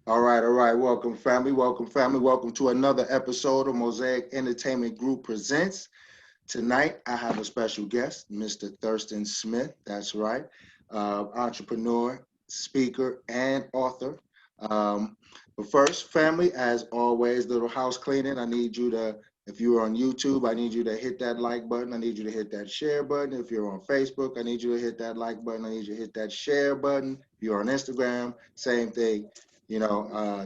All right. Welcome, family. Welcome, family. Welcome to another episode of Mosaic Entertainment Group Presents. Tonight, I have a special guest, Mr. Thurston Smith. That's right. Entrepreneur, speaker, and author. Um, but first, family, as always, little house cleaning. I need you to, if you're on YouTube, I need you to hit that like button. I need you to hit that share button. If you're on Facebook, I need you to hit that like button. I need you to hit that share button. If you're on Instagram, same thing.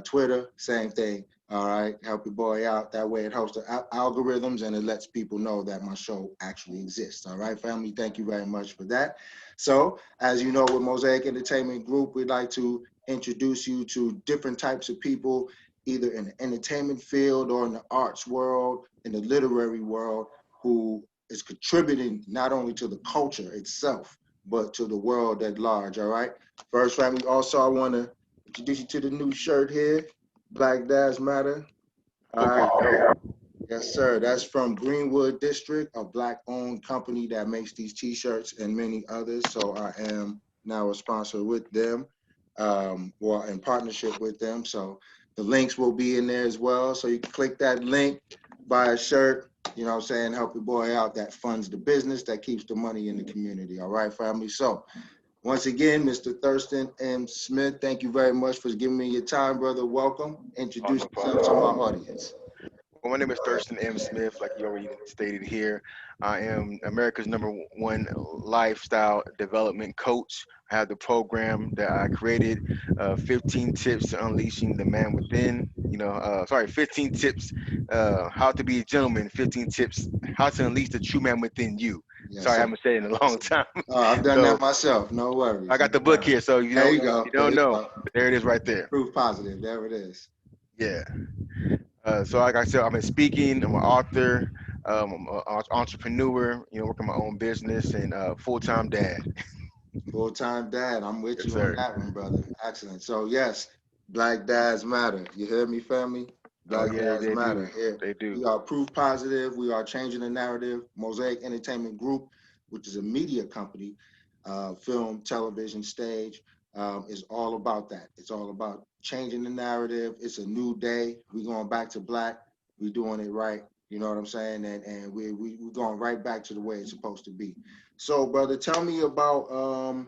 Twitter, same thing. All right, help your boy out. That way it helps the algorithms and it lets people know that my show actually exists. All right, family, thank you very much for that. So, as you know, with Mosaic Entertainment Group, we'd like to introduce you to different types of people, either in the entertainment field or in the arts world, in the literary world, who is contributing not only to the culture itself, but to the world at large. All right. First, family, also, I want to introduce you to the new shirt here. Black Lives Matter. All Okay, right. dope. Yes, sir. That's from Greenwood District, a black-owned company that makes these T-shirts and many others. So I am now a sponsor with them, well, in partnership with them. So the links will be in there as well. So you can click that link, buy a shirt. You know what I'm saying? Help your boy out. That funds the business. That keeps the money in the community. All right, family. So once again, Mr. Thurston M. Smith, thank you very much for giving me your time, brother. Welcome. Oh, Introduce no yourself to problem. my audience. Well, my name is Thurston M. Smith, like you already stated here. I am America's #1 lifestyle development coach. I have the program that I created, 15 tips to unleashing the man within. 15 tips how to be a gentleman, 15 tips how to unleash the true man within you. Yes, Sorry, I sir. haven't said it in a long time. I've done So that myself. No I worries. got No the book worries. here, so There you go. you There don't you know. go. There it is right there. Proof positive. There it is. Yeah. So like I said, I've been speaking. I'm an author. I'm an entrepreneur. Working my own business and full-time dad. Full-time dad. I'm with Yes, you on sir. that one, brother. Excellent. So yes, Black Dads Matter. You hear me, family? Oh Black yeah, Dads they Matter. do. Here, They do. we are proof positive. We are changing the narrative. Mosaic Entertainment Group, which is a media company, film, television, stage, is all about that. It's all about changing the narrative. It's a new day. We're going back to black. We're doing it right. You know what I'm saying? And we're going right back to the way it's supposed to be. So, brother, tell me about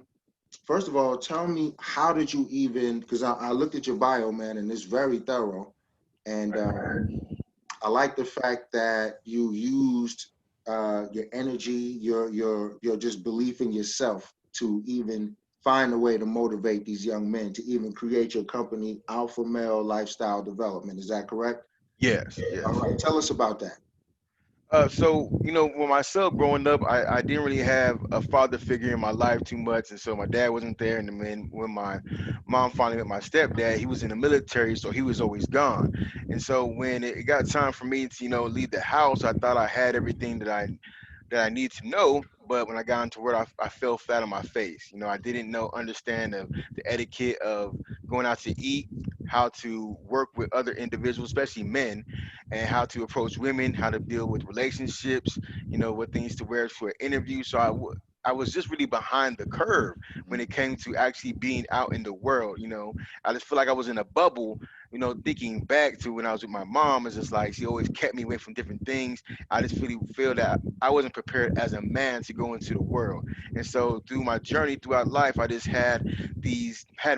first of all, tell me how did you even because I looked at your bio, man, and it's very thorough. And Right. I like the fact that you used your energy, your just belief in yourself to even find a way to motivate these young men to even create your company, Alpha Male Lifestyle Development. Is that correct? Yes. All Yes. right. Tell us about that. When myself growing up, I didn't really have a father figure in my life too much, and so my dad wasn't there. And then when my mom finally met my stepdad, he was in the military, so he was always gone. And so when it got time for me to leave the house, I thought I had everything that I need to know. But when I got into work, I fell flat on my face. I didn't understand the etiquette of going out to eat, how to work with other individuals, especially men, and how to approach women, how to deal with relationships, what things to wear for an interview. So I was just really behind the curve when it came to actually being out in the world. I just feel like I was in a bubble. Thinking back to when I was with my mom, it's just like she always kept me away from different things. I just really feel that I wasn't prepared as a man to go into the world. And so through my journey throughout life, I just had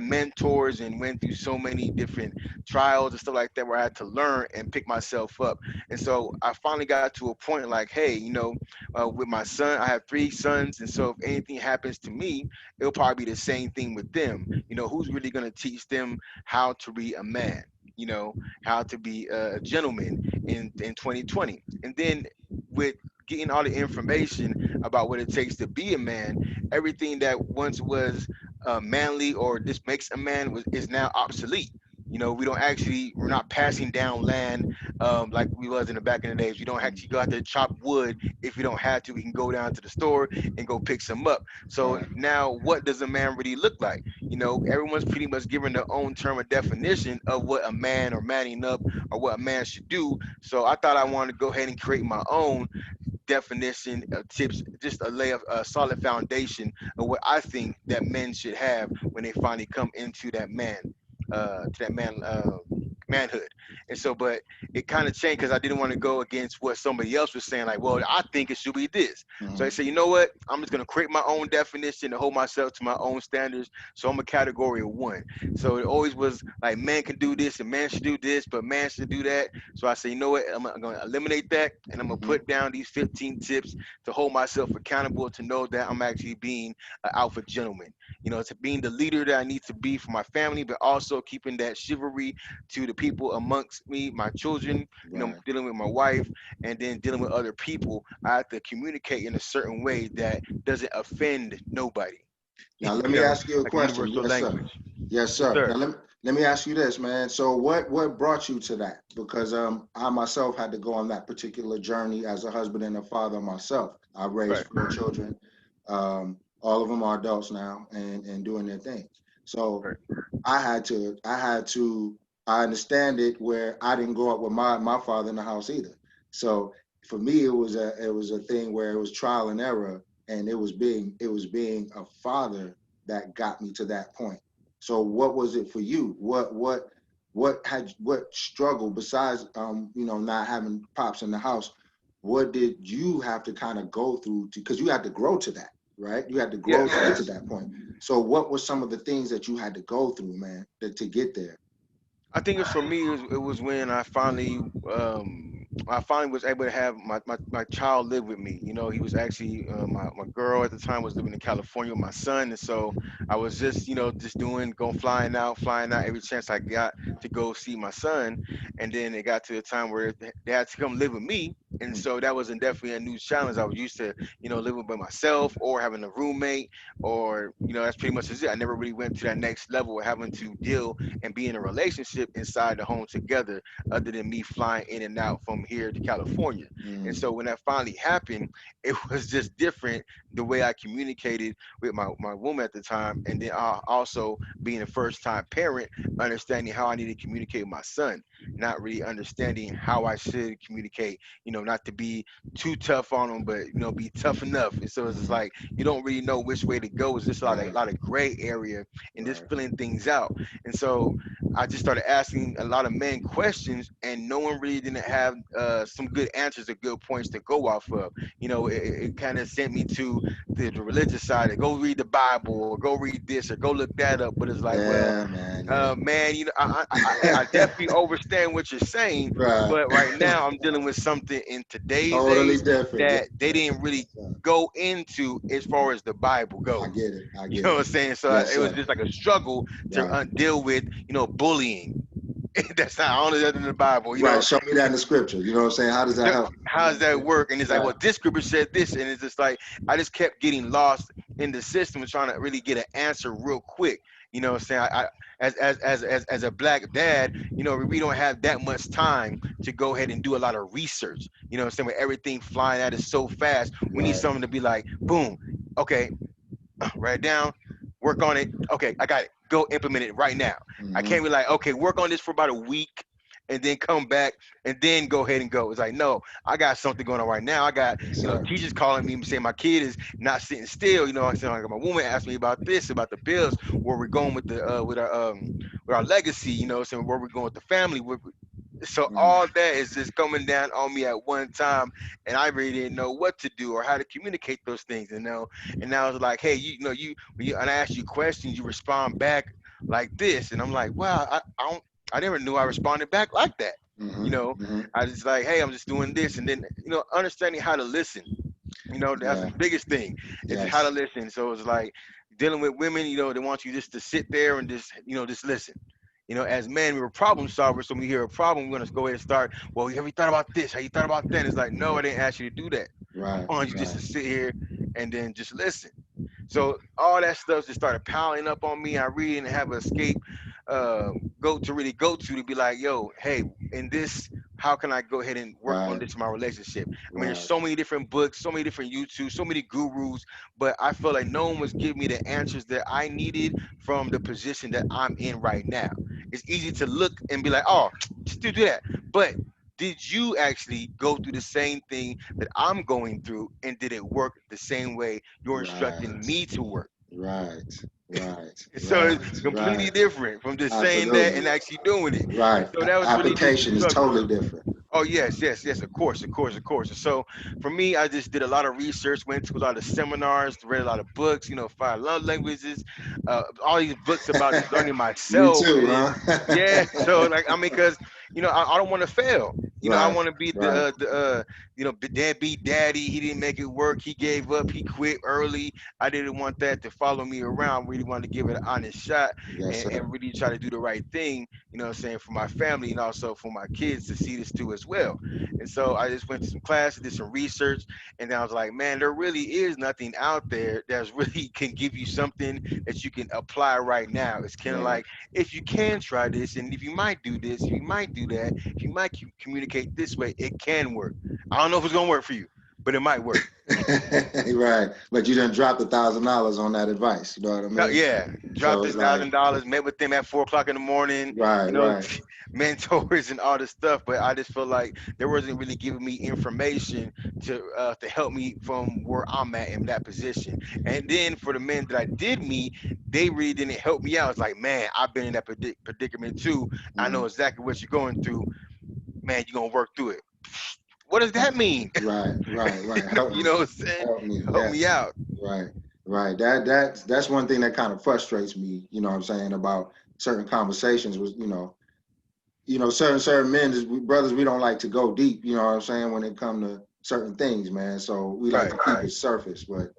mentors and went through so many different trials and stuff like that where I had to learn and pick myself up. And so I finally got to a point like, hey, with my son, I have three sons, and so if anything happens to me, it'll probably be the same thing with them. Who's really going to teach them how to be a man? How to be a gentleman in 2020. And then with getting all the information about what it takes to be a man, everything that once was manly or this makes a man is now obsolete. We're not passing down land like we was in the back in the days. We don't actually go out there to chop wood if we don't have to. We can go down to the store and go pick some up. So Right. now, what does a man really look like? Everyone's pretty much given their own term of definition of what a man or manning up or what a man should do. So I thought I wanted to go ahead and create my own definition of tips, just a solid foundation of what I think that men should have when they finally come into that man manhood. And so, but it kind of changed because I didn't want to go against what somebody else was saying. Like, well, I think it should be this. So I Mhm. said, you know what? I'm just gonna create my own definition and hold myself to my own standards. So I'm a category of one. So it always was like man can do this and man should do this, but man should do that. So I said, you know what? I'm gonna eliminate that and I'm gonna Mhm. put down these 15 tips to hold myself accountable to know that I'm actually being an alpha gentleman. To being the leader that I need to be for my family, but also keeping that chivalry to the people amongst me, my children, Right. dealing with my wife, and then dealing with other people. I have to communicate in a certain way that doesn't offend nobody. Now let me ask you a Like a question. universal Yes, sir. language. Yes, Yes, sir. Now sir. let me ask you this, man. So what brought you to that? Because I myself had to go on that particular journey as a husband and a father myself. I raised Right. 4 children. All of them are adults now and doing their thing. So Right. I understand it where I didn't grow up with my father in the house either. So for me it was a thing where it was trial and error, and it was being a father that got me to that point. So what was it for you? What struggle besides not having pops in the house? What did you have to kind of go through to, because you had to grow to that, right? You had to grow Yes. to get to that point. So what were some of the things that you had to go through, man, to get there? I think it's for me. It was when I finally was able to have my child live with me. He was actually my girl at the time was living in California with my son, and so I was just just going flying out every chance I got to go see my son, and then it got to a time where they had to come live with me, and Mm, so that was definitely a new challenge. I was used to living by myself or having a roommate, or that's pretty much it. I never really went to that next level of having to deal and be in a relationship inside the home together, other than me flying in and out from here to California. And mm, so when that finally happened, it was just different the way I communicated with my woman at the time. And then also being a first time parent, understanding how I need to communicate with my son, not really understanding how I should communicate, not to be too tough on him, but be tough enough. And so it's just mm. like you don't really know which way to go. It's just a lot of, Right, lot of gray area and just right. filling things out. And so I just started asking a lot of men questions, and no one really didn't have some good answers or good points to go off of. It kind of sent me to the religious side. To go read the Bible, or go read this, or go look that up. But it's like, well, Yeah, man, yeah. man, I definitely understand what you're saying, Right. but right now I'm dealing with something in today's Totally age different. Yes, that they sir. didn't really Yes, sir. go into as far as the Bible I goes. get it. I You get know it. what I'm saying? So Yes, it was sir. just like a struggle to Right. deal with, bullying. That's not, I don't know that in the Bible. Right. Show me that in the scripture. You know what I'm saying? How does that help? You How know does what I'm that saying? work? And it's like, Right. well, this scripture said this, and it's just like I just kept getting lost in the system and trying to really get an answer real quick. You know what I'm saying? As a black dad, we don't have that much time to go ahead and do a lot of research. You know what I'm saying? With everything flying at us so fast, we need Right. something to be like, boom, okay, write it down, work on it. Okay, I got it. Go implement it right now. I Hmm. can't be like, okay, work on this for about a week and then come back and then go ahead and go. It's like, no, I got something going on right now. I got, Yes, sir. teachers calling me saying my kid is not sitting still. I'm saying like my woman asked me about this, about the bills, where we're going with the with our legacy, saying where we're going with the family. So Mm. all that is just coming down on me at one time, and I really didn't know what to do or how to communicate those things. And now it's like, hey, when and I ask you questions, you respond back like this, and I'm like, wow, I never knew I responded back like that. You Hmm. know, Hmm. I just like, hey, I'm just doing this, and then understanding how to listen. That's Yeah. the biggest thing. It's just how to Yes. listen. So it's like dealing with women, they want you just to sit there and just listen. As men, we were problem solvers. So when we hear a problem, we're gonna go ahead and start. Well, have you thought about this? Have you thought about that? And it's like, no, I didn't ask you to do that. Right. I want you just Right. to sit here and then just listen. So all that stuff just started piling up on me. I really didn't have an escape uh, go to be like, yo, hey, in this, how can I go ahead and work on Right. this in my relationship? I mean, there's Right. so many different books, so many different YouTube, so many gurus, but I feel like no one was giving me the answers that I needed from the position that I'm in right now. It's easy to look and be like, oh, just do that, but did you actually go through the same thing that I'm going through, and did it work the same way you're instructing Right. me to work? Right. Right. So it's Right. completely Right. different from just saying that and Absolutely. actually doing it. And Right. so that was really just the Application is struggle. totally different. Oh yes, yes, yes. Of course, of course, of course. And so for me, I just did a lot of research, went to a lot of seminars, read a lot of books. You know, five love languages, all these books about just learning You myself. too, And yeah, so huh? like I mean, because I don't want to fail. I Right. want to be Right. the deadbeat daddy. He didn't make it work. He gave up. He quit early. I didn't want that to follow me around. Really wanted to give it an honest shot Yes, and sir. really try to do the right thing. What I'm saying, for my family and also for my kids to see this too as well. And so I just went to some classes, did some research, and then I was like, man, there really is nothing out there that's really can give you something that you can apply right now. It's kind of Right. like, if you can try this, and if you might do this, you might do that, if you might communicate this way, it can work. I don't know if it's gonna work for you, but it might work. Right. But you done dropped $1,000 on that advice. You know what I No, mean? yeah, So dropped it's like, $1,000, met with them at 4 o'clock in the morning, right, you know, right. mentors and all this stuff. But I just feel like they wasn't really giving me information to help me from where I'm at in that position. And then for the men that I did meet, they really didn't help me out. It's like, man, I've been in that predicament too. I know Mhm. exactly what you're going through. Man, you're gonna work through it. What does that mean? Right, right, right. Help You me. know what I'm saying? Help me. Help me Yes. out. Right, right. That's one thing that kind of frustrates me, you know what I'm saying, about certain conversations was, certain men, brothers, we don't like to go deep, you know what I'm saying, when it come to certain things, man. So we like Right, to keep it surface. But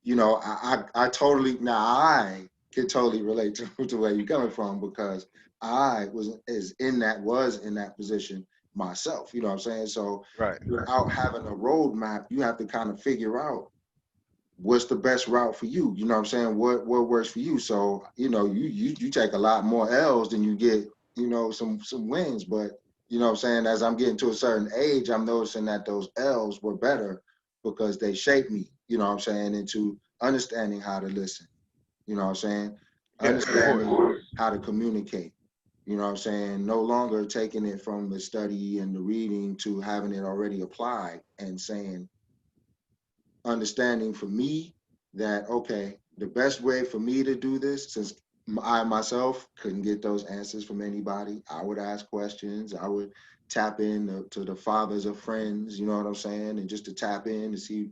I totally, now I can totally relate to where you're coming from, because I was in that position myself, you know what I'm saying? So right, without having a roadmap, you have to kind of figure out what's the best route for you. You know what I'm saying? What works for you. So, you take a lot more L's than you get, some wins. But you know what I'm saying, as I'm getting to a certain age, I'm noticing that those L's were better because they shaped me, you know what I'm saying, into understanding how to listen, you know what I'm saying? yes, of course. Understanding how to communicate. You know what I'm saying? No longer taking it from the study and the reading to having it already applied and saying, understanding for me that, okay, the best way for me to do this, since I myself couldn't get those answers from anybody, I would ask questions. I would tap in to the fathers of friends, you know what I'm saying, and just to tap in to see,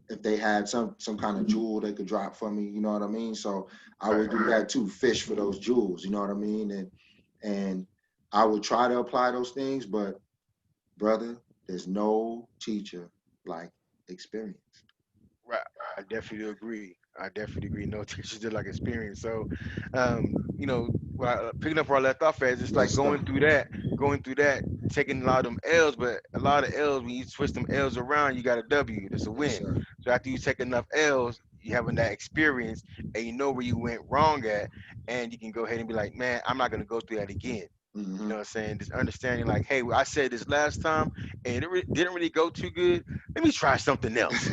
if they had some kind of jewel they could drop for me, you know what I mean. So I Right. would do that too, fish for those jewels, you know what I mean, and I would try to apply those things, but brother, there's no teacher like experience. Right. I definitely agree. I definitely agree. No teachers did like experience. So, picking up where I left off at, it's like Yes, sir. going through that, taking a lot of them L's, but a lot of L's, when you twist them L's around, you got a W. That's a Yes, win. sir. So after you take enough L's, you having that experience and you know where you went wrong at, and you can go ahead and be like, man, I'm not gonna go through that again. You Mm-hmm. know what I'm saying? Just understanding like, hey, well, I said this last time and didn't really go too good. Let me try something else.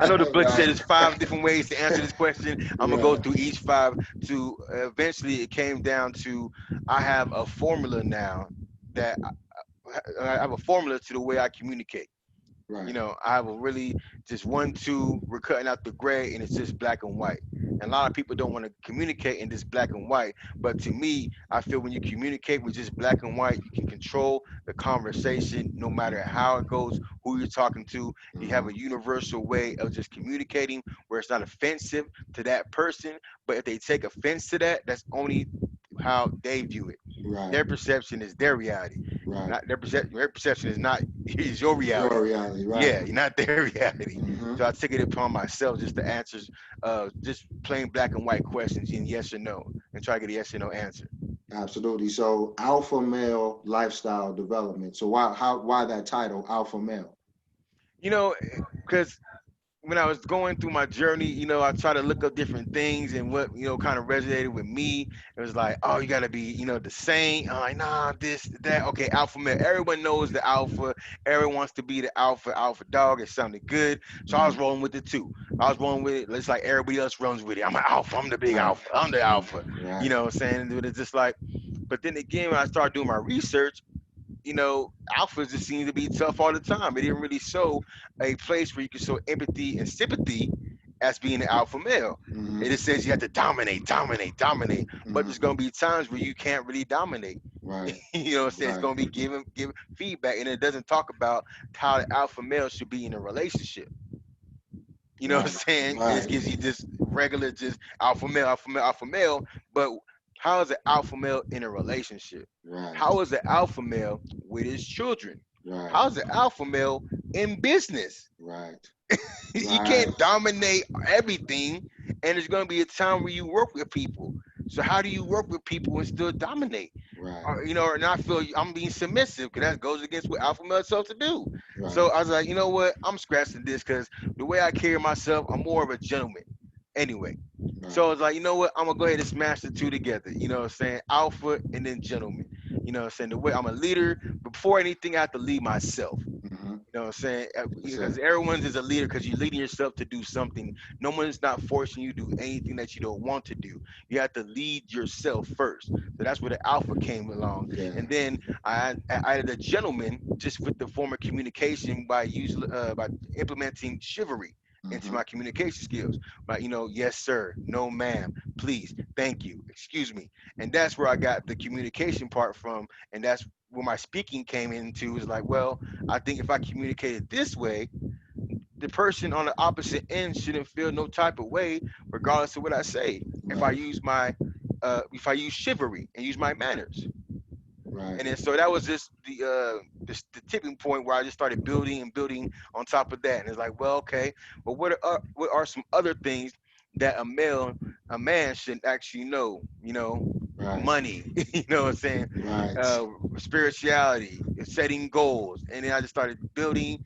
I know the book said Right. there's 5 different ways to answer this question. I'm gonna go Right. through each five to eventually it came down to I have a formula now that I have a formula to the way I communicate. Right. I have a really just 1, 2, we're cutting out the gray and it's just black and white. And a lot of people don't want to communicate in this black and white. But to me, I feel when you communicate with just black and white, you can control the conversation no matter how it goes, who you're talking to. You have Mm-hmm. a universal way of just communicating where it's not offensive to that person. But if they take offense to that, that's only how they view it. Right. Their perception is their reality. Right. Not their perception is not is your reality. Your reality. Right. Yeah, not their reality. Mm-hmm. So I took it upon myself just to answer just plain black and white questions in yes or no and try to get a yes or no answer. Absolutely. So alpha male lifestyle development. So why that title, alpha male? You know, because when I was going through my journey, I try to look up different things and what, kind of resonated with me. It was like, oh, you got to be, the same. I'm like, nah, this, that. Okay, alpha male. Everyone knows the alpha. Everyone wants to be the alpha dog. It sounded good. So I was Mm-hmm. rolling with it too. I was rolling with it. It's like everybody else runs with it. I'm an alpha. I'm the big Right. alpha. I'm the alpha. You Right. know what I'm saying? But it's just like, but then again, when I started doing my research, alphas just seem to be tough all the time. It didn't really show a place where you can show empathy and sympathy as being an alpha male. Mm-hmm. It just says you have to dominate, dominate, dominate. But Mm-hmm. there's gonna be times where you can't really dominate. Right. You know what I'm saying? It's Right. gonna be giving feedback, and it doesn't talk about how the alpha male should be in a relationship. You know what I'm Right. saying? It just Right. gives you just regular, just alpha male, alpha male, alpha male. But how is an alpha male in a relationship? Right. How is an alpha male with his children? Right. How is an alpha male in business? Right. You Right. can't dominate everything, and there's gonna be a time where you work with people. So how do you work with people and still dominate? Right. Or, or not feel I'm being submissive, because that goes against what alpha male is supposed to do. So Right. I was like, you know what? I'm scratching this because the way I carry myself, I'm more of a gentleman. Anyway, so I Right. was like, you know what? I'm gonna go ahead and smash the two together. You know what I'm saying? Alpha and then gentleman. You know what I'm saying? The way I'm a leader, but before anything, I have to lead myself. Mm-hmm. You know what I'm saying? That's Because it. everyone's is a leader because you're leading yourself to do something. No one's not forcing you to do anything that you don't want to do. You have to lead yourself first. So that's where the alpha came along. Yeah. And then I added a gentleman just with the form of communication by implementing chivalry into Mm-hmm. my communication skills. But yes sir, no ma'am, please, thank you, excuse me. And that's where I got the communication part from. And that's where my speaking came into, is like, well, I think if I communicate it this way, the person on the opposite end shouldn't feel no type of way, regardless of what I say. If I Right. use if I use chivalry and use my manners, Right. and then so that was just the tipping point where I just started building and building on top of that. And it's like, well, okay, but what are some other things that a man should actually know? Right. Money, you know what I'm saying? Right. Uh, Spirituality, setting goals, and then I just started building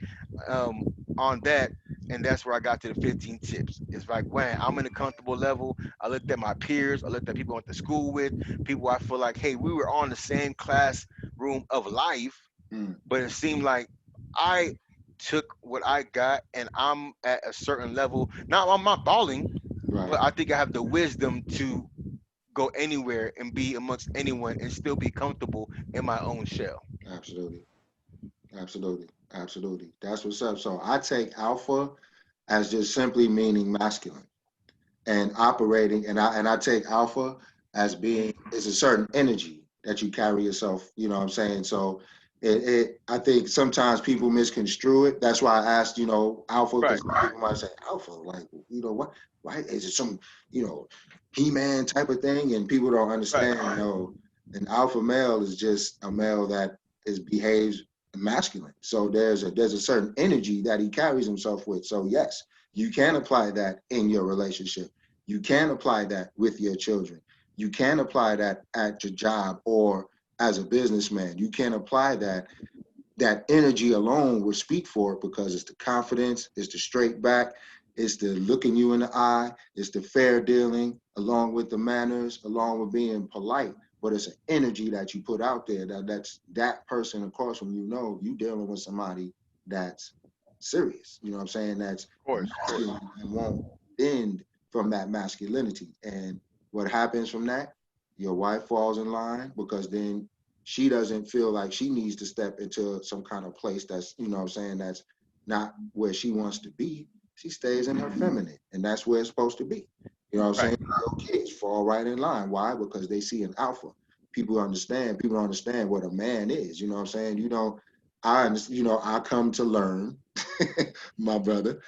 um, on that. And that's where I got to the 15 tips. It's like, when I'm in a comfortable level, I looked at my peers, I looked at people I went to school with, people I feel like, hey, we were on the same classroom of life, Mm. but it seemed like I took what I got and I'm at a certain level. Now I'm not balling, Right. but I think I have the wisdom to go anywhere and be amongst anyone and still be comfortable in my own shell. Absolutely. Absolutely. Absolutely. That's what's up. So I take alpha as just simply meaning masculine and operating, and I take alpha as being, it's a certain energy that you carry yourself, you know what I'm saying? So I think sometimes people misconstrue it. That's why I asked, alpha, Right, because people might say alpha, like, what, why is it some, you know, He-Man type of thing? And people don't right, understand, an alpha male is just a male that behaves masculine. So there's a certain energy that he carries himself with. So yes, you can apply that in your relationship. You can apply that with your children. You can apply that at your job or as a businessman. You can apply that. That energy alone will speak for it, because it's the confidence, it's the straight back, it's the looking you in the eye, it's the fair dealing, along with the manners, along with being polite. But it's an energy that you put out there that's that person, of course, when you dealing with somebody that's serious. You know what I'm saying? That's of course, of course. masculine and won't bend from that masculinity. And what happens from that? Your wife falls in line, because then she doesn't feel like she needs to step into some kind of place that's, you know what I'm saying, that's not where she wants to be. She stays in her feminine, and that's where it's supposed to be. You know what I'm Right, saying? Your kids fall right in line. Why? Because they see an alpha. People don't understand what a man is. You know what I'm saying? I come to learn, my brother,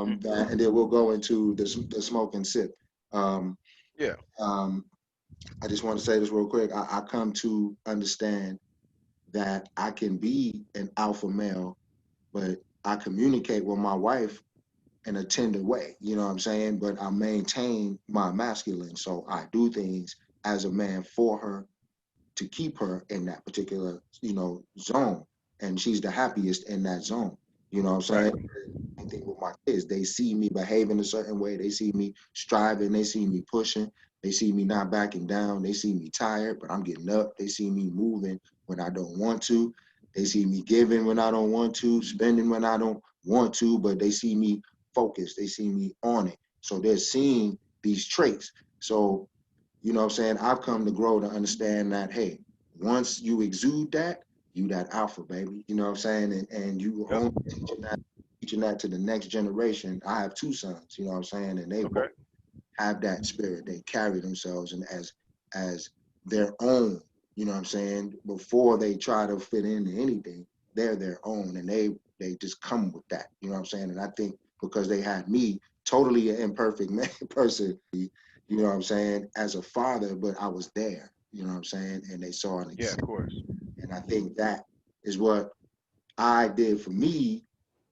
hmm, and then we'll go into the smoke and sip. Um, yeah, um, I just want to say this real quick. I come to understand that I can be an alpha male, but I communicate with my wife in a tender way. You know what I'm saying? But I maintain my masculine. So I do things as a man for her, to keep her in that particular, zone. And she's the happiest in that zone. You know what I'm right, saying? Same thing with my kids. They see me behaving a certain way. They see me striving. They see me pushing. They see me not backing down. They see me tired, but I'm getting up. They see me moving when I don't want to. They see me giving when I don't want to, spending when I don't want to, but they see me focused. They see me on it. So they're seeing these traits. So, you know what I'm saying? I've come to grow to understand that, hey, once you exude that, you that alpha, baby. You know what I'm saying? And you yep, only teaching that teaching that to the next generation. I have two sons, you know what I'm saying? And they both Okay. have that spirit. They carry themselves and as their own, you know what I'm saying? Before they try to fit into anything, they're their own and they just come with that, you know what I'm saying? And I think because they had me, totally an imperfect man, person, you know what I'm saying, as a father, but I was there, you know what I'm saying? And they saw an Yeah, of example. course. And I think that is what I did for me,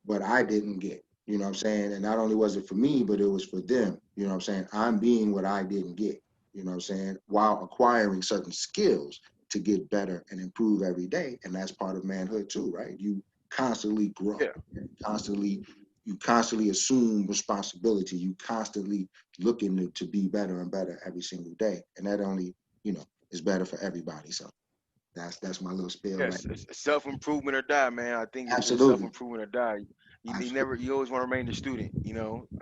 but I didn't get. You know what I'm saying? And not only was it for me, but it was for them. You know what I'm saying? I'm being what I didn't get. You know what I'm saying? While acquiring certain skills to get better and improve every day. And that's part of manhood too, right? You constantly grow. Yeah. Constantly, you constantly assume responsibility. You constantly looking to be better and better every single day. And that only, is better for everybody. So that's my little spiel right Yes, it's self improvement or die, man. I think now. it's self Absolutely. improvement or die. You Absolutely. never, you always want to remain the student.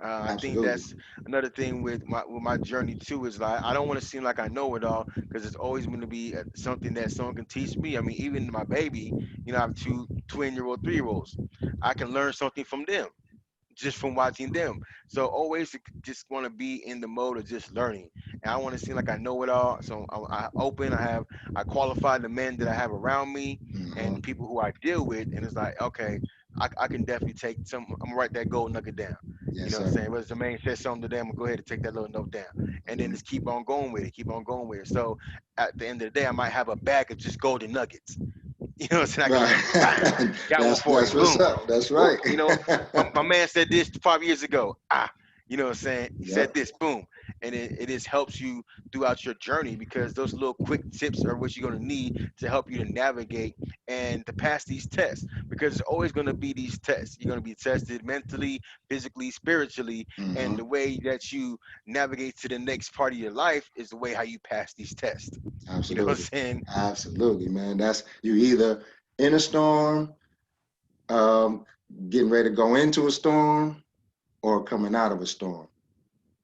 I think Absolutely. that's another thing with my journey too. Is like I don't want to seem like I know it all because it's always going to be something that someone can teach me. I mean, even my baby, I have two twin-year-old, 3-year-olds. I can learn something from them just from watching them. So always just want to be in the mode of just learning. And I want to seem like I know it all. So I open, I qualify the men that I have around me and Hmm. the people who I deal with. And it's like, okay, I can definitely take some, I'm gonna write that gold nugget down. You Yes, know what I'm sir. saying? Whether the man says something to them, I'm gonna go ahead and take that little note down. And then Mhm. just keep on going with it, keep on going with it. So at the end of the day, I might have a bag of just golden nuggets. You know what I'm saying? I can Right. like, ah, got one for you. That's what's Boom. up. That's Whoop. right. My man said this 5 years ago. Ah, you know what I'm saying? He said Yep. this, boom. And it just helps you throughout your journey because those little quick tips are what you're going to need to help you to navigate and to pass these tests because it's always going to be these tests. You're going to be tested mentally, physically, spiritually. And Hmm. the way that you navigate to the next part of your life is the way how you pass these tests. You know what Absolutely. I'm saying? Absolutely, man. That's you either in a storm, um, getting ready to go into a storm, or coming out of a storm.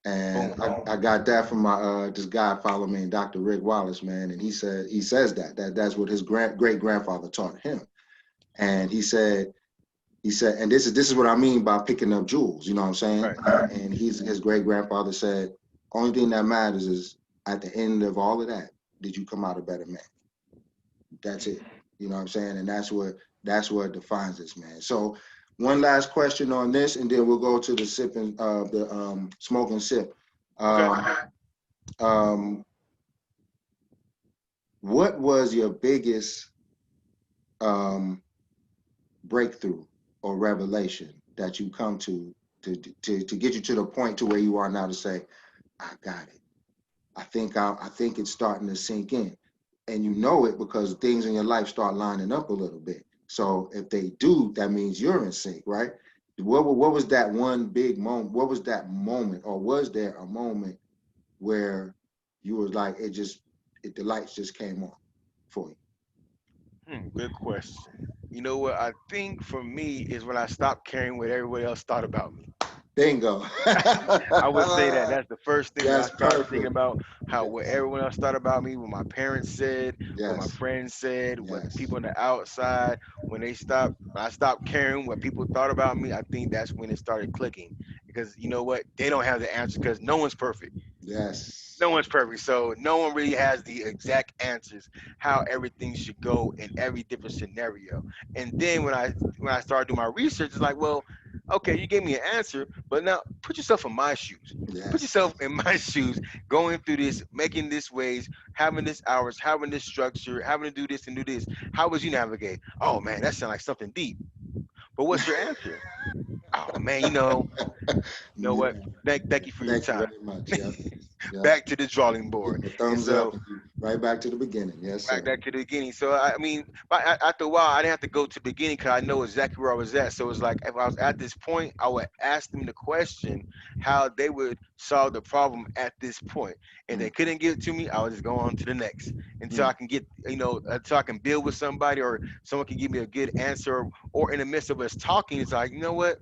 And Boom. I got that from my this guy follow me, Dr. Rick Wallace, man, and he says that's what his great grandfather taught him. And he said, and this is what I mean by picking up jewels. You know what I'm saying? Right. And his great grandfather said, only thing that matters is at the end of all of that, did you come out a better man? That's it. You know what I'm saying? And that's what defines us, man. So one last question on this, and then we'll go to the sipping, the smoke and sip. Okay. Um, um, what was your biggest um, breakthrough or revelation that you come to get you to the point to where you are now to say, I got it. I think it's starting to sink in, and you know it because things in your life start lining up a little bit. So if they do, that means you're in sync, right? What was that one big moment? What was that moment, or was there a moment where you was like the lights just came on for you? Good question. You know what I think for me is when I stopped caring what everybody else thought about me. Bingo. I would say that that's the first thing that I That's started thinking perfect. about how Yeah. what everyone else thought about me, what my parents said, what my Yes. friends said, what the Yes. people on the outside, when I stopped caring what people thought about me, I think that's when it started clicking. Because you know what? They don't have the answer because no one's perfect. Yes. No one's perfect. So no one really has the exact answers how everything should go in every different scenario. And then when I started doing my research, it's like, well, okay, you gave me an answer, but now put yourself in my shoes. Put Yes. yourself in my shoes, going through this, making this ways, having this hours, having this structure, having to do this and do this. How would you navigate? Oh man, that sounds like something deep. But what's your answer? Oh man, you know what? Yeah. Thank you for your Thank you time. very much. Yep. Yep. Back to the drawing Give board. them a And thumbs up so and you right back to the beginning. Yes, right sir. back to the beginning. So I mean, after a while, I didn't have to go to the beginning because I know exactly where I was at. So it's like if I was at this point, I would ask them the question how they would solve the problem at this point. If they Mm, couldn't give it to me, I would just go on to the next until mm, I can get, until I can build with somebody or someone can give me a good answer. Or in the midst of us talking, it's like, you know what?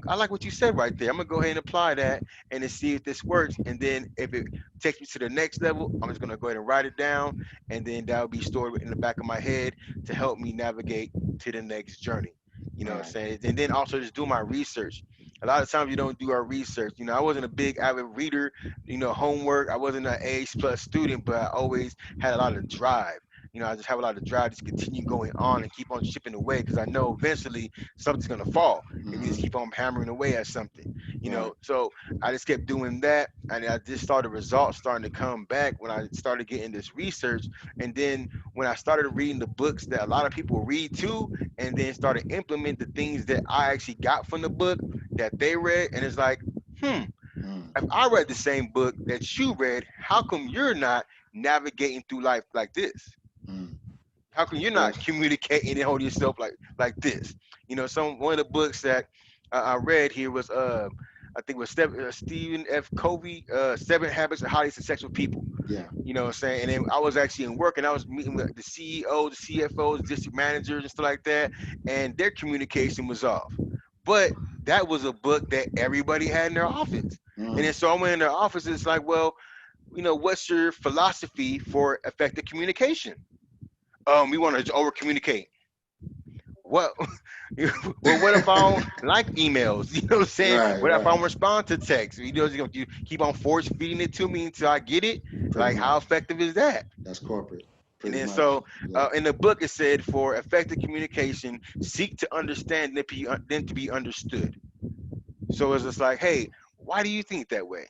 I like what you said right there. I'm gonna go ahead and apply that and then see if this works. And then if it takes me to the next level, I'm just gonna go ahead and write it down and then that will be stored in the back of my head to help me navigate to the next journey. You know what I'm Right. saying? And then also just do my research. A lot of times you don't do our research. You know, I wasn't a big avid reader, you know, homework. I wasn't an A+ student, but I always had a lot of drive. You know, I just have a lot of drive to continue going on and keep on chipping away because I know eventually something's gonna fall if you just Mm-hmm. keep on hammering away at something. You Right. know, so I just kept doing that, and I just saw the results starting to come back when I started getting this research. And then when I started reading the books that a lot of people read too, and then started implement the things that I actually got from the book that they read, and it's like, hmm, Mm, if I read the same book that you read, how come you're not navigating through life like this? mm. How come you're not Yes. communicating and holding yourself like this? You know, one of the books that I read here was I think it was Stephen F. Covey, Seven Habits of Highly Successful People. Yeah. You know what I'm saying? And then I was actually in work and I was meeting with the CEO, the CFOs, district managers and stuff like that, and their communication was off. But that was a book that everybody had in their office. And then Mm, so I went in their office and it's like, well, you know, what's your philosophy for effective communication? We want to over communicate. What well, what if I don't like emails? You know what I'm saying? right. What if I Right. don't respond to text? You know, you keep on force feeding it to me until I get it. Pretty Like, how much. effective is that? That's corporate. And Pretty then much. so Yeah. in the book it said, for effective communication, seek to understand then to be understood. So it's just like, hey, why do you think that way?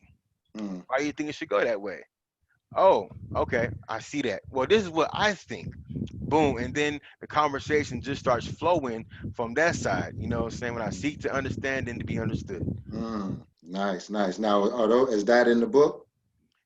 Mm, Why do you think it should go that way? Oh, okay, I see that. Well, this is what I think. Boom, and then the conversation just starts flowing from that side. You know what I'm saying? When I seek to understand and to be understood. mm. Nice. Nice. Now, is that in the book?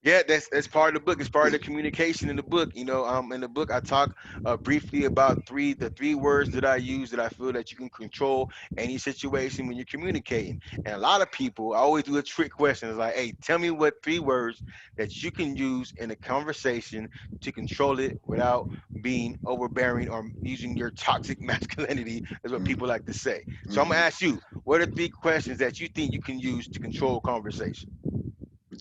Yeah, that's part of the book. It's part of the communication in the book. You know, in the book I talk briefly about the three words that I use that I feel that you can control any situation when you're communicating. And a lot of people, I always do a trick question. It's like, hey, tell me what three words that you can use in a conversation to control it without being overbearing or using your toxic masculinity, is what Mm, people like to say. So I'm gonna mm-hmm. ask you, what are three questions that you think you can use to control conversation?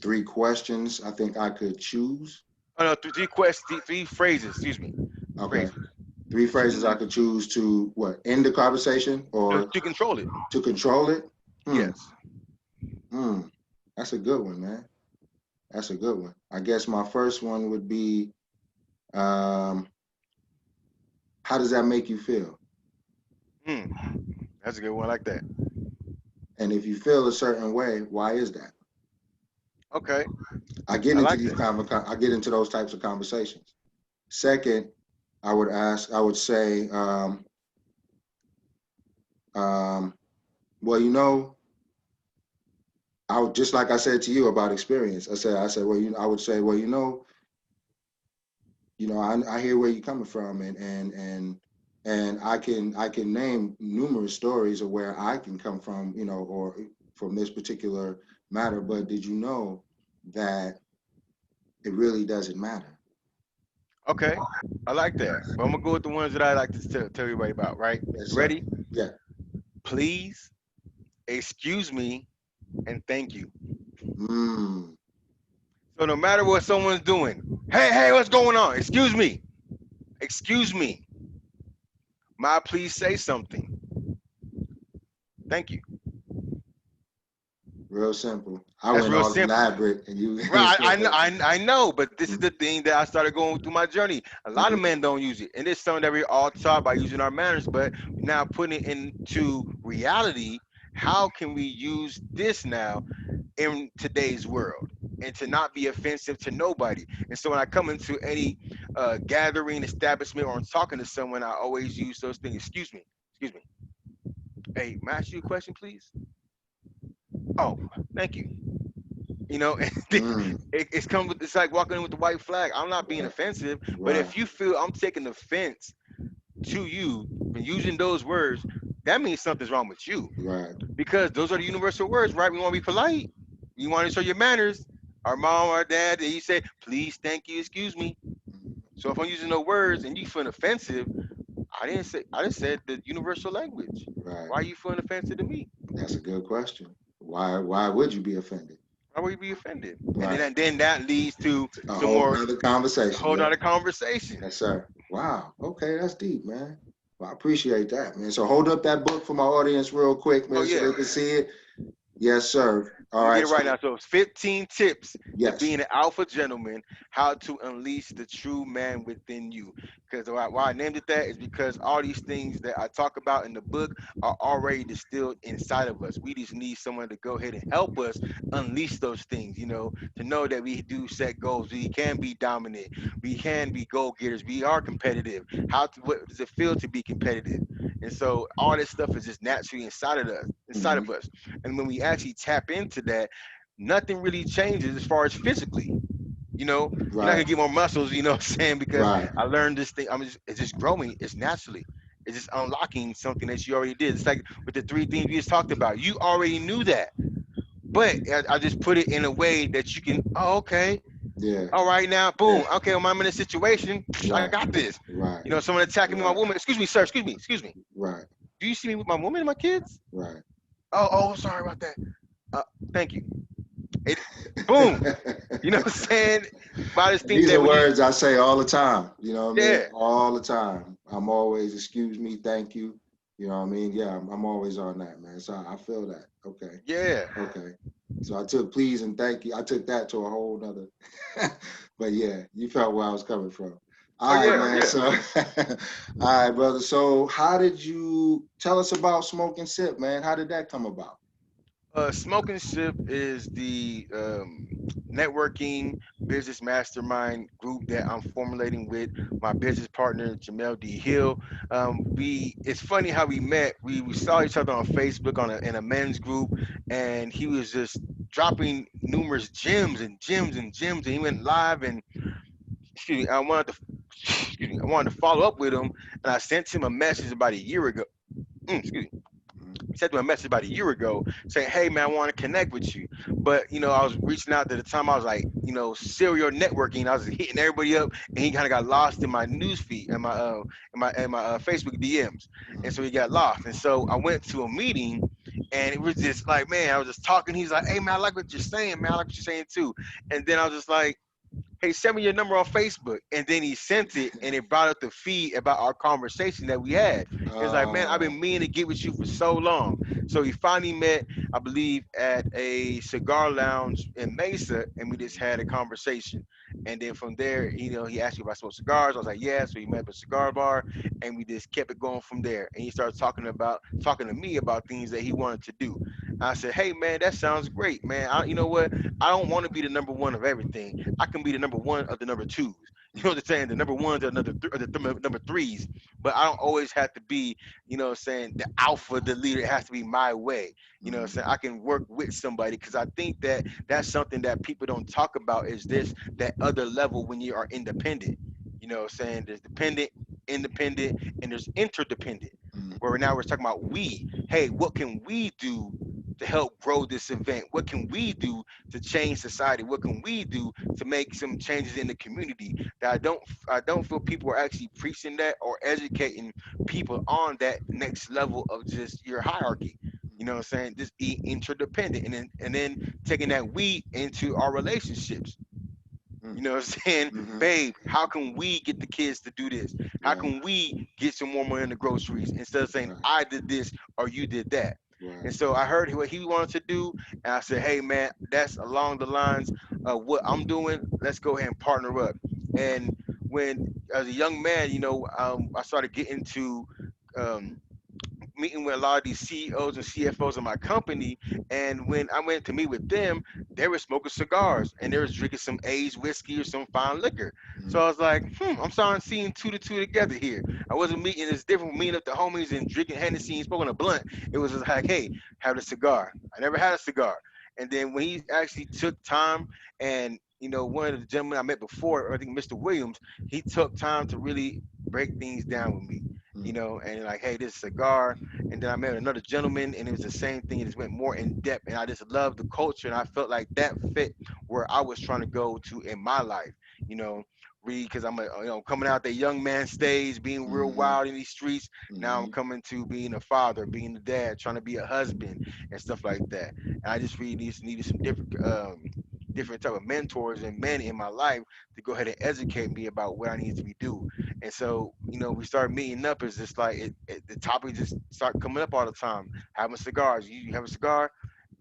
Three questions I think I could choose. Oh no, three phrases. Excuse me, Okay. phrases Three that you can phrases I use could choose to what? End the conversation or to control it. to control it? Hmm. Yes. Hmm. That's a good one, man. That's a good one. I guess my first one would be, um, how does that make you feel? Hmm. That's a good one. I like that. And if you feel a certain way, why is that? Okay, I get I into like these that. I get into those types of conversations. Second, I would say, um, well, I would, just like I said to you about experience. I said, well, I would say, well, I hear where you're coming from, and I can name numerous stories of where I can come from, or from this particular matter. But did you know that it really doesn't matter? Okay, I like that. But I'm gonna go with the ones that I like to tell everybody about. Right? Yes, You sir. ready? Yeah. Please, excuse me, and thank you. Mm, So no matter what someone's doing, hey, what's going on? Excuse me. May I please say something? Thank you. real simple. I That's went real all simple. elaborate, and you. Right, I know, but this is the thing that I started going through my journey. A lot of Mhm. men don't use it, and it's something that we all taught by using our manners. But now putting it into reality, how can we use this now in today's world and to not be offensive to nobody? And so when I come into any gathering, establishment, or I'm talking to someone, I always use those things. Excuse me. Hey, may I ask you a question, please? Oh, thank you. You know, Mm, it's like walking in with the white flag. I'm not being right, offensive, but right, if you feel I'm taking offense to you and using those words, that means something's wrong with you, right. because those are the universal words, right? We want to be polite. You want to show your manners. Our mom, our dad, you say, please, thank you, excuse me. So if I'm using those words and you feel offensive, I didn't say the universal language. Right. Why are you feeling offensive to me? That's a good question. Why would you be offended? Why would you be offended? And Right. then that leads to A some whole more nother conversation. whole Yep. nother conversation. Yes, sir. Wow. Okay, that's deep, man. Well, I appreciate that, man. So hold up that book for my audience real quick, Oh man, so yeah. they can see it. Yes, sir. All Let me get right. it right So now. So it's 15 tips to yes. being an alpha gentleman, how to unleash the true man within you. Because why I named it that is because all these things that I talk about in the book are already distilled inside of us. We just need someone to go ahead and help us unleash those things, to know that we do set goals. We can be dominant. We can be goal getters. We are competitive. What does it feel to be competitive? And so all this stuff is just naturally inside Hmm. of us. And when we actually tap into that, nothing really changes as far as physically. You're not gonna Right. get more muscles, you know what I'm saying? Because Right. I learned this thing. It's just growing. It's naturally. It's just unlocking something that you already did. It's like with the three things we just talked about. You already knew that, but I just put it in a way that you can. Oh, okay. Yeah. All right, now, Yeah. boom. Okay, when I'm in a situation, I Right. got this. Right. Someone attacking me, my Right. woman. Excuse me, sir. Excuse me. Excuse me. Right. Do you see me with my woman and my kids? Right. Oh, sorry about that. Uh, thank you. It, boom. You know what I'm saying? I just think These that are when you, words I say all the time. You know what I mean? yeah, All the time. I'm always, excuse me, thank you. You know what I mean? Yeah, I'm always on that, man. So I feel that. Okay. yeah, Okay. So I took please and thank you. I took that to a whole nother. But yeah, you felt where I was coming from. oh All right, yeah, man. yeah. So, all right, brother. So, how did you tell us about Smoke and Sip, man? How did that come about? Smoking Sip is the networking business mastermind group that I'm formulating with my business partner Jamel D. Hill. It's funny how we met. We saw each other on Facebook in a men's group, and he was just dropping numerous gems and gems and gems, and he went live and excuse me, I wanted to follow up with him, and I sent him a message about a year ago. Excuse me. Sent him a message about a year ago saying, "Hey man, I want to connect with you." But I was reaching out to the time I was like, serial networking. I was hitting everybody up, and he kind of got lost in my news feed and my Facebook DMs, and so he got lost. And so I went to a meeting, and it was just like, man, I was just talking. He's like, "Hey man, I like what you're saying, man. I like what you're saying too." And then I was just like, "Hey, send me your number on Facebook." And then he sent it, and it brought up the feed about our conversation that we had. It's like, man, I've Uh, been meaning to get with you for so long. So we finally met, I believe, at a cigar lounge in Mesa, and we just had a conversation. And then from there, he asked me if I smoked cigars. I was like, yeah. So we met at a cigar bar, and we just kept it going from there. And he started talking to me about things that he wanted to do. I said, hey, man, that sounds great, man. You know what? I don't want to be the number one of everything. I can be the number one of the number twos. You know what I'm saying? The number ones are the number threes, but I don't always have to be, saying the alpha, the leader. It has to be my way. You know what I'm saying? I can work with somebody because I think that that's something that people don't talk about is that other level when you are independent. You know what I'm saying? There's dependent, independent, and there's interdependent. Where now we're talking about we. Hey, what can we do to help grow this event? What can we do to change society? What can we do to make some changes in the community? That I don't feel people are actually preaching that or educating people on that next level of just your hierarchy. You know what I'm saying? Just be interdependent and then taking that we into our relationships. You know what I'm saying? mm-hmm. Babe, how can we get the kids to do this? How Right. can we get some more money in the groceries instead of saying Right. I did this or you did that? Right. And so I heard what he wanted to do, and I said, hey man, that's along the lines of what I'm doing. Let's go ahead and partner up. And when as a young man, I started getting to um, meeting with a lot of these CEOs and CFOs of my company. And when I went to meet with them, they were smoking cigars and they were drinking some aged whiskey or some fine liquor. So I was like, I'm starting seeing two to two together here. I wasn't meeting it's different from meeting up the homies and drinking Hennessy and smoking a blunt. It was just like, hey, have a cigar. I never had a cigar. And then when he actually took time and one of the gentlemen I met before, I think Mr. Williams, he took time to really break things down with me, and like, hey, this cigar. And then I met another gentleman, and it was the same thing. It just went more in depth, and I just loved the culture, and I felt like that fit where I was trying to go to in my life. You know, really, because I'm coming out that young man stage, being real Mm-hmm. wild in these streets. Now I'm Mm-hmm. coming to being a father, being a dad, trying to be a husband, and stuff like that. And I just really needed some different type of mentors and men in my life to go ahead and educate me about what I need to be do. And so, we started meeting up. It's just like the topic just start coming up all the time. Having cigars. You have a cigar?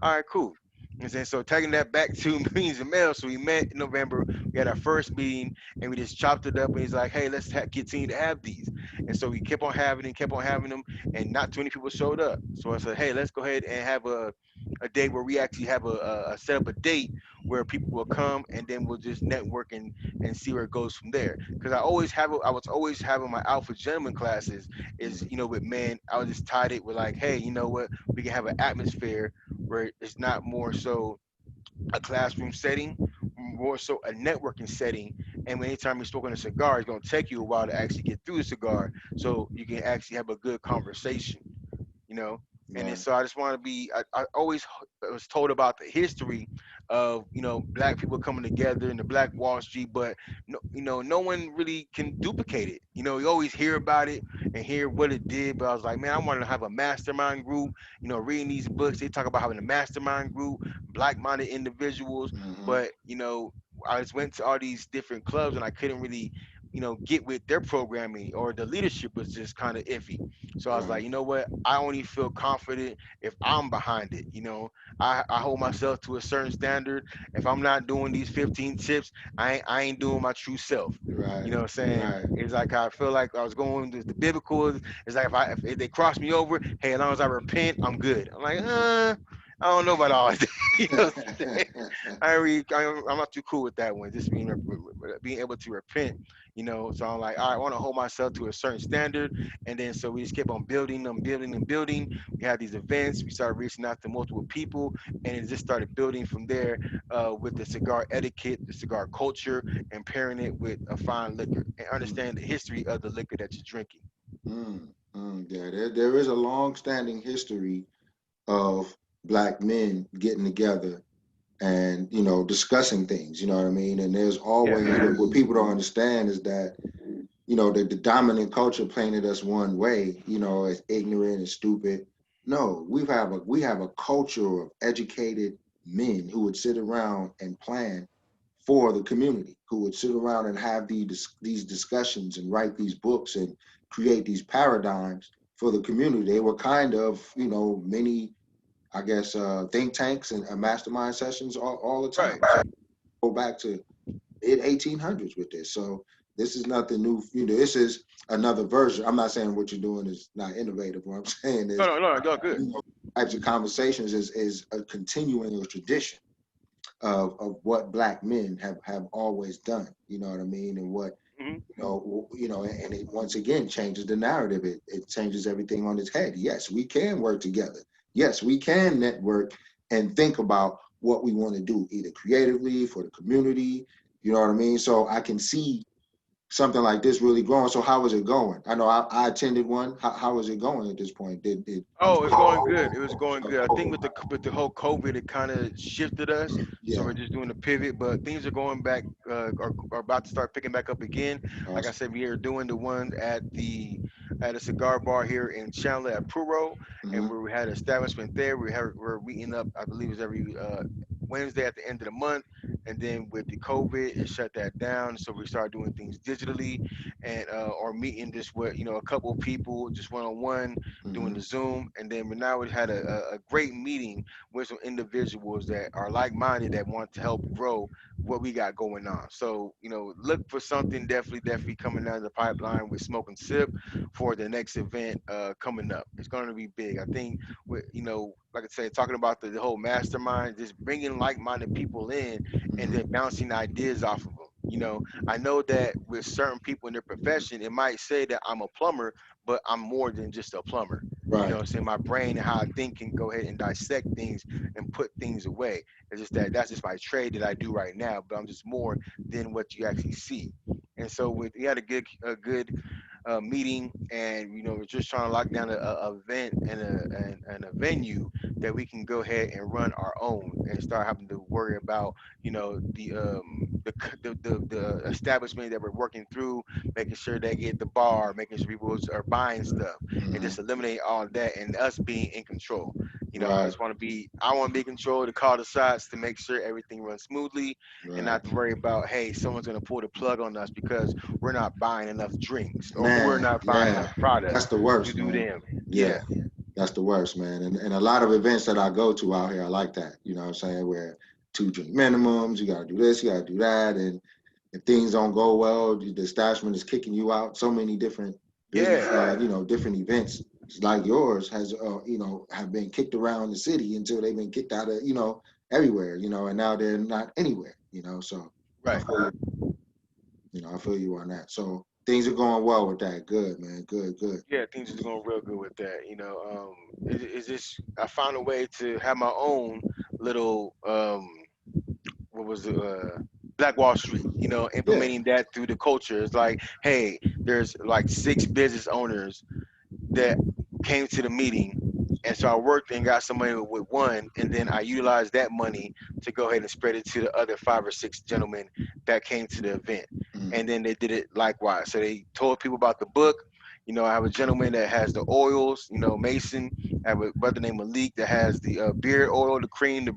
All right, cool. And then so taking that back to meetings and mail. So we met in November. We had our first meeting, and we just chopped it up. And he's like, "Hey, let's continue to have these." And so we kept on having them, and not too many people showed up. So I said, "Hey, let's go ahead and have a day where we actually have a set up a date where people will come, and then we'll just network and see where it goes from there." Because I was always having my alpha gentleman classes is Mhm. with men. I was just tied it with like, hey, you know what, we can have an atmosphere where it's not more so a classroom setting, more so a networking setting. And anytime you smoking a cigar, it's going to take you a while to actually get through the cigar, so you can actually have a good conversation, you know. And then Right. so I just want to be. I always was told about the history of black people coming together in the Black Wall Street, but no one really can duplicate it. You always hear about it and hear what it did, but I was like, man, I want to have a mastermind group. Reading these books, they talk about having a mastermind group, black-minded individuals, Hmm. but I just went to all these different clubs and I couldn't really get with their programming, or the leadership was just kind of iffy. So I was like, Right. you know what? I only feel confident if I'm behind it. I hold myself to a certain standard. If I'm not doing these 15 tips, I ain't doing my true self. You Right. know what I'm saying? Right. It's like I feel like I was going to the biblical. It's like if they cross me over, hey, as long as I repent, I'm good. I'm like, Mhm. I don't know about all that. you know what I'm saying? I'm not too cool with that one. Just being able to repent. So I'm like, all right, I want to hold myself to a certain standard, and then so we just kept on building them, building and building. We had these events. We started reaching out to multiple people, and it just started building from there, with the cigar etiquette, the cigar culture, and pairing it with a fine liquor, and Mm, understand the history of the liquor that you're drinking. yeah, there is a long-standing history of black men getting together and discussing things. You know what I mean? And there's Yeah, always what facts. people don't understand is that the dominant culture painted us one way, as ignorant and stupid. No, we have a culture of educated men who would sit around and plan for the community, who would sit around and have these discussions and write these books and create these paradigms for the community. They were kind of, many, I guess, think tanks and mastermind sessions all the time. Right. So go back to mid 1800s with this. So this is nothing new. This is another version. I'm not saying what you're doing is not innovative. What I'm saying No, is, no, no, y'all good. types of conversations is a continuing tradition of what black men have always done. You know what I mean? And what Hmm. and it once again changes the narrative. It changes everything on its head. Yes, we can work together. Yes, we can network and think about what we want to do, either creatively for the community. You know what I mean? So I can see something like this really growing. So how is it going? I know I attended one. How is it going at this point? Did Oh, it's going good. It was going good. I think with the whole COVID, it kind of shifted us, so yeah. we're just doing a pivot. But things are going back, are about to start picking back up again. Like I Awesome. said, we are doing the one at a cigar bar here in Chandler at Puro, and Hmm. where we had an establishment there. We're meeting up. I believe it's every Wednesday at the end of the month. And then with the COVID, it shut that down. So we started doing things digitally, and or meeting just with a couple of people, just one on one, doing Hmm. the Zoom, and then we now we had a great meeting with some individuals that are like-minded that want to help grow what we got going on. So look for something definitely coming down the pipeline with Smoke and Sip for the next event coming up. It's going to be big. I think with like I said, talking about the whole mastermind, just bringing like-minded people in and Hmm. then bouncing ideas off of them. I know that with certain people in their profession, it might say that I'm a plumber, but I'm more than just a plumber. Right. Saying my brain and how I think can go ahead and dissect things and put things away. It's just that's just my trade that I do right now, but I'm just more than what you actually see. And so we had a good meeting, and we're just trying to lock down a event and a venue that we can go ahead and run our own and start having to worry about the establishment that we're working through, making sure they get the bar, making sure people are buying stuff, and Hmm. just eliminate all of that and us being in control. I Right, just I want to be in control to call the shots to make sure everything runs smoothly and right. not to worry about, hey, someone's going to pull the plug on us because we're not buying enough drinks or we're Man, not buying yeah, enough product that's the to worst, do man. them. Yeah, Yeah. that's the worst, man. And a lot of events that I go to out here, I like that. You know what I'm saying? Where two drink minimums, you gotta do this, you gotta do that, and if things don't go well, the establishment is kicking you out. So many different business, Yeah. different events like yours has, have been kicked around the city until they've been kicked out of, everywhere, and now they're not anywhere, So I Right. feel I feel you on that. So things are going well with that. Good, man. Good, good. Yeah, things are going real good with that. It's just I found a way to have my own little what was it? Black Wall Street. Yeah. Implementing that through the culture. It's like, hey, there's like six business owners that came to the meeting. And so I worked and got some money with one, and then I utilized that money to go ahead and spread it to the other five or six gentlemen that came to the event. Mm. And then they did it likewise. So they told people about the book. I have a gentleman that has the oils, Mason. I have a brother named Malik that has the beard oil, the cream, the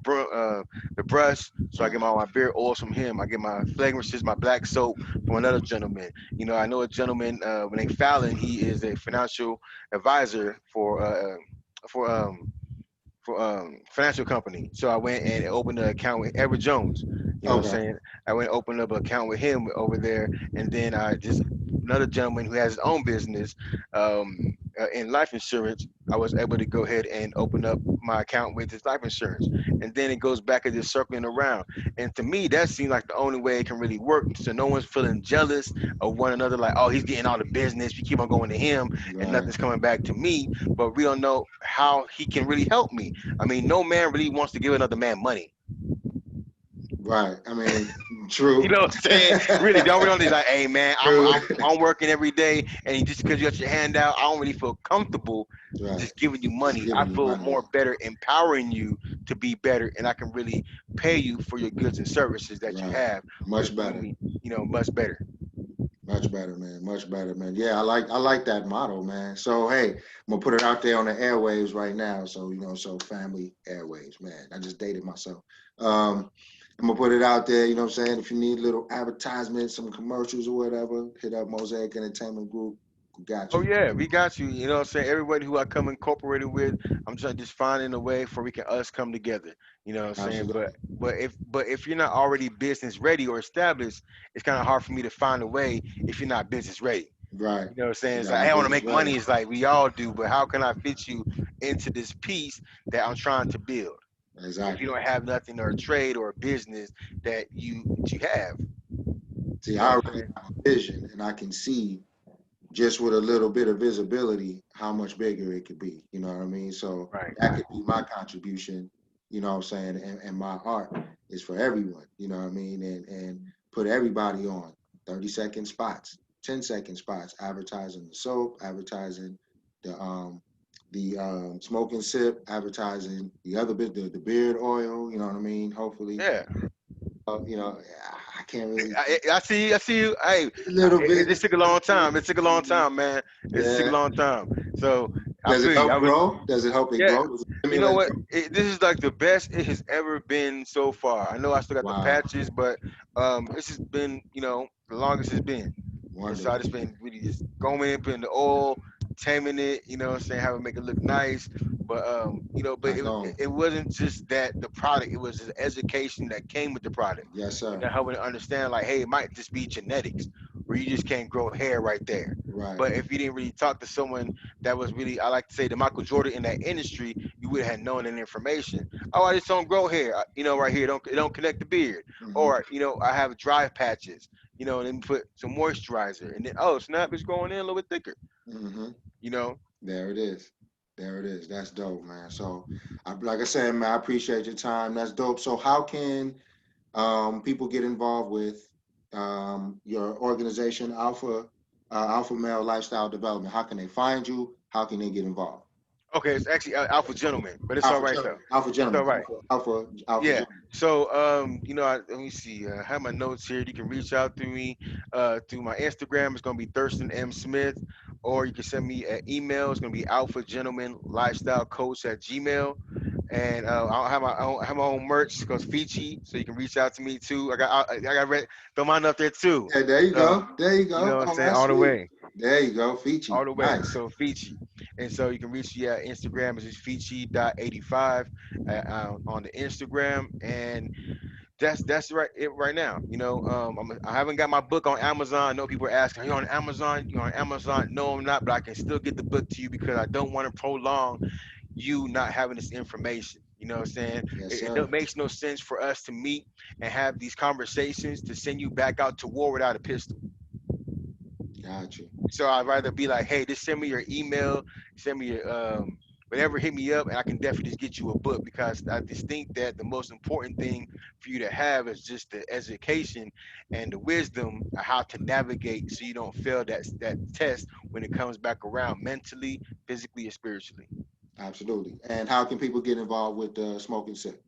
brush. So I get my beard oils from him. I get my fragrances, my black soap from another gentleman. I know a gentleman named Fallon. He is a financial advisor for financial company. So I went and opened an account with Edward Jones. You know what I'm Okay. saying? I went and opened up an account with him over there, and then I just another gentleman who has his own business in life insurance. I was able to go ahead and open up my account with his life insurance, and then it goes back and just circling around. And to me, that seems like the only way it can really work. So no one's feeling jealous of one another, like, oh, he's getting all the business. We keep on going to him, and Right. nothing's coming back to me. But we don't know how he can really help me. I mean, no man really wants to give another man money. Right. I mean, true. You know what I'm saying? Really, don't really these like, hey man, I'm True. I'm I'm working every day, and just because you got your hand out, I don't really feel comfortable Right. just giving you Just money. I giving you feel money. more better empowering you to be better, and I can really pay you for your goods and services that you Right. have, Much which do better. me, much better. Much better, man. Much better, man. Yeah, I like that motto, man. So hey, I'm gonna put it out there on the airwaves right now. So so family airwaves, man. I just dated myself. Um, I'm gonna put it out there. You know what I'm saying? If you need little advertisements, some commercials or whatever, hit up Mosaic Entertainment Group. Got Oh you. yeah, we got you. You know what I'm saying? Everybody who I come incorporated with, I'm trying to just finding a way for we can us come together. You know what I'm saying? But Absolutely. but if you're not already business ready or established, it's kind of hard for me to find a way if you're not business ready. Right. You know what I'm saying? You It's gotta like, be hey, I want to business make ready. money. It's like we all do, but how can I fit you into this piece that I'm trying to build? If you Exactly. don't have nothing or a trade or a business that you have, See, you know I what I'm already saying? have a vision, and I can see just with a little bit of visibility how much bigger it could be. You know what I mean? So Right. that could be my contribution, you know what I'm saying? And my art is for everyone, you know what I mean? And put everybody on 30-second spots, 10-second spots, advertising the soap, advertising the smoke and sip, advertising the other bit, the beard oil, you know what I mean? Hopefully, Yeah. you know, I can't really I see you. Hey, a little it bit. just took a long time. It took a long time, man. It just took a Yeah. long time. So I Does it feel you. help grow? Does it help it Yeah. grow? Does it You know stimulate what? growth? This is like the best it has ever been so far. I know I still got the Wow. patches, but this has been, the longest it's been. And so I just Wonderful. been really just going in, putting the oil, taming it, what I'm saying, how to make it look nice. But I but it, know. it wasn't just that the product, it was the education that came with the product. Yes, sir. Helping to understand like, hey, it might just be genetics where you just can't grow hair right there. Right. But if you didn't really talk to someone that was really, I like to say, the Michael Jordan in that industry, you would have known that information. Oh, I just don't grow hair. Right here, it don't connect the beard. Hmm. Or I have dry patches. And then put some moisturizer, and then snap, it's growing in a little bit thicker. Hmm. You know. There it is. There it is. That's dope, man. So, like I said, man, I appreciate your time. That's dope. So, how can people get involved with your organization, Alpha Male Lifestyle Development? How can they find you? How can they get involved? Okay, it's actually Alpha Gentleman, but it's all Alpha right though. Gentleman. Alpha It's all Gentleman. right. Alpha Yeah. Gentleman. So, let me see. I have my notes here. You can reach out to me through my Instagram. It's gonna be Thurston M Smith, or you can send me an email. It's gonna be Alpha Gentleman Lifestyle Coach at Gmail. And I have my own merch because Fiji, so you can reach out to me too. I got throw mine up there too. Yeah, there you So go. There you you know go. what I'm Oh, saying, that's all the sweet. way. There you go. Fiji. All the way. Nice. So Fiji. And so you can reach me at Instagram, is just Fiji.85 on the Instagram. And that's right it right now. I haven't got my book on Amazon. I know people are asking, are you on Amazon? You on Amazon? No, I'm not, but I can still get the book to you because I don't want to prolong you not having this information. You know what I'm saying? Yes, It sir. makes no sense for us to meet and have these conversations to send you back out to war without a pistol. Got you. So I'd rather be like, hey, just send me your email, send me your whatever, hit me up, and I can definitely just get you a book because I just think that the most important thing for you to have is just the education and the wisdom of how to navigate so you don't fail that test when it comes back around mentally, physically, or spiritually. Absolutely. And how can people get involved with Smoking Sip?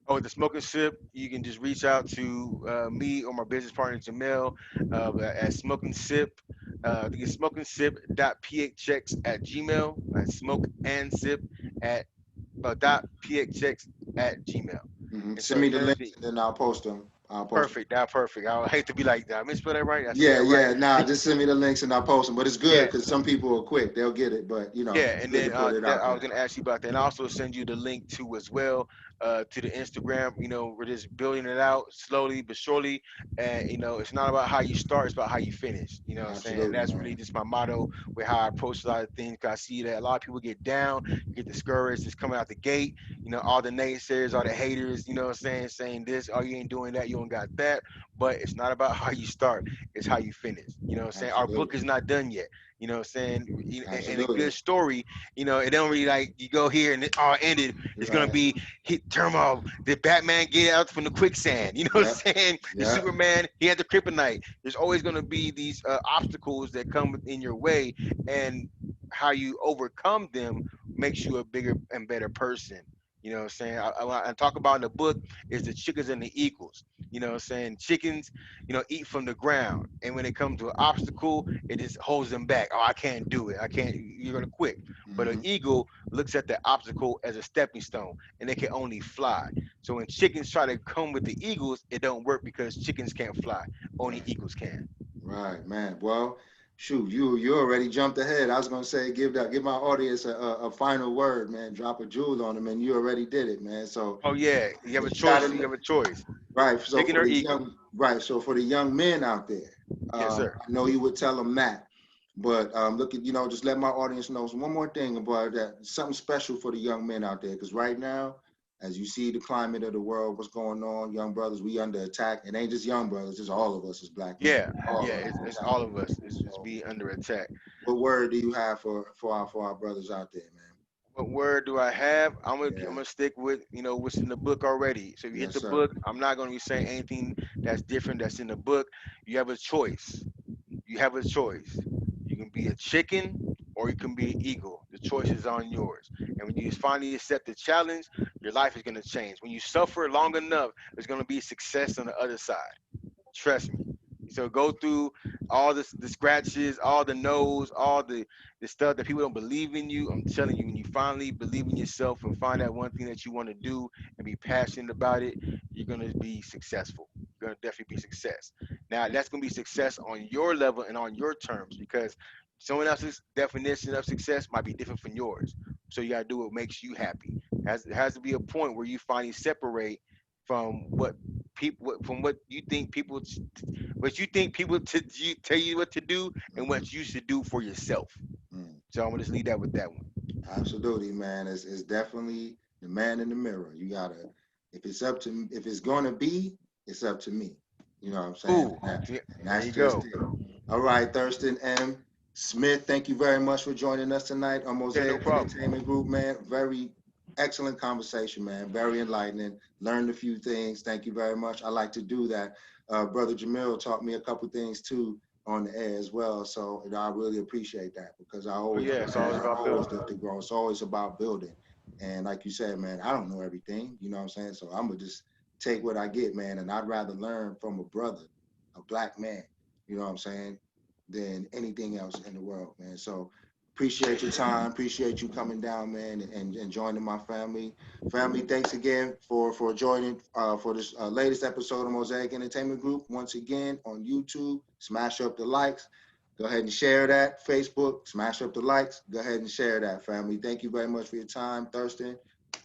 Oh, the smoking sip, you can just reach out to me or my business partner Jamel at smoking sip. I think it's smokingsip.phx at gmail. Smoke and sip at dot phx at gmail. And so Send in me the terms of links and then I'll post them. I'll post them. perfect, that perfect. I hate to be like that. I misspell that right. I say Yeah, that right. yeah. Nah, just send me the links and I'll post them. But it's good Yeah, because some people are quick. They'll get it. But, yeah, it's and good to then put it that out I was there. gonna ask you about that, and also send you the link to as well to the Instagram. We're just building it out slowly but surely, and it's not about how you start; it's about how you finish. You know what I'm saying? And Absolutely, that's really man. just my motto with how I approach a lot of things. Cause I see that a lot of people get down, get discouraged, just coming out the gate. All the naysayers, all the haters. You know what I'm saying this, oh, you ain't doing that, you don't got that. But it's not about how you start; it's how you finish. You know what I'm saying? Our book Absolutely. is not done yet. You know what I'm saying? And a Absolutely. good story, it don't really like you go here and it all ended. It's gonna Right. be hit turmoil. Did Batman get out from the quicksand? You know what Yep. I'm saying? The Yep. Superman, he had the kryptonite. There's always gonna be these obstacles that come in your way, and how you overcome them makes you a bigger and better person. You know what I'm saying? I talk about in the book is the chickens and the eagles. You know what I'm saying? Chickens, eat from the ground. And when it comes to an obstacle, it just holds them back. Oh, I can't do it. I can't. You're gonna quit. But an hmm eagle looks at the obstacle as a stepping stone, and they can only fly. So when chickens try to come with the eagles, it don't work because chickens can't fly. Only Right. eagles can. Right, man. Well, shoot, you already jumped ahead. I was gonna say give my audience a final word, man. Drop a jewel on them, and you already did it, man. So Oh yeah, you have a if you got choice. You any, have a choice. right. So Chicken for or the eagle. young, right. So for the young men out there, Yes, sir. I know you would tell them that, but look at just let my audience know one more thing about that. Something special for the young men out there, because right now, as you see the climate of the world, what's going on, young brothers, we under attack. It ain't just young brothers; it's all of us as black men. Yeah, All yeah. of us It's under all attack. of us. It's So, be under attack. what word do you have for our brothers out there, man? What word do I have? I'm Yeah. gonna stick with what's in the book already. So if you hit Yes, the sir. book, I'm not gonna be saying anything that's different that's in the book. You have a choice. You have a choice. You can be a chicken or you can be an eagle. The choice is on yours. And when you finally accept the challenge, your life is gonna change. When you suffer long enough, there's gonna be success on the other side. Trust me. So go through all the scratches, all the no's, all the stuff that people don't believe in you. I'm telling you, when you finally believe in yourself and find that one thing that you want to do and be passionate about it, you're gonna be successful. You're gonna definitely be success. Now that's gonna be success on your level and on your terms because someone else's definition of success might be different from yours. So you gotta do what makes you happy. It has to be a point where you finally separate from what you think people tell you what to do and hmm what you should do for yourself. So I'm gonna just leave that with that one. Absolutely, man. It's definitely the man in the mirror. You gotta, if it's gonna be, it's up to me. You know what I'm saying? Ooh, see, And there that's you just go. it. All right, Thurston M. Smith, thank you very much for joining us tonight on Yeah, no Mosaic problem. Entertainment Group, man. Very excellent conversation, man. Very enlightening. Learned a few things. Thank you very much. I like to do that. Brother Jamil taught me a couple things too on the air as well. So I really appreciate that because I Oh always yeah, want it's to always learn, about always building. look to grow. It's always about building. And like you said, man, I don't know everything. You know what I'm saying? So I'm gonna just take what I get, man. And I'd rather learn from a brother, a black man. You know what I'm saying? Than anything else in the world, man. So Appreciate your time. Appreciate you coming down, man, and joining my family. Family, thanks again for joining for this latest episode of Mosaic Entertainment Group. Once again on YouTube, smash up the likes. Go ahead and share that. Facebook, smash up the likes. Go ahead and share that, family. Thank you very much for your time, Thurston.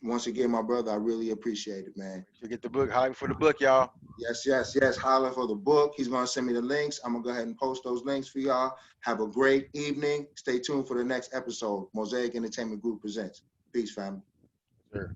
Once again, my brother, I really appreciate it, man. Make sure you get the book. Holler for the book, y'all. Yes, yes, yes. Holler for the book. He's going to send me the links. I'm going to go ahead and post those links for y'all. Have a great evening. Stay tuned for the next episode. Mosaic Entertainment Group presents. Peace, family. Sure.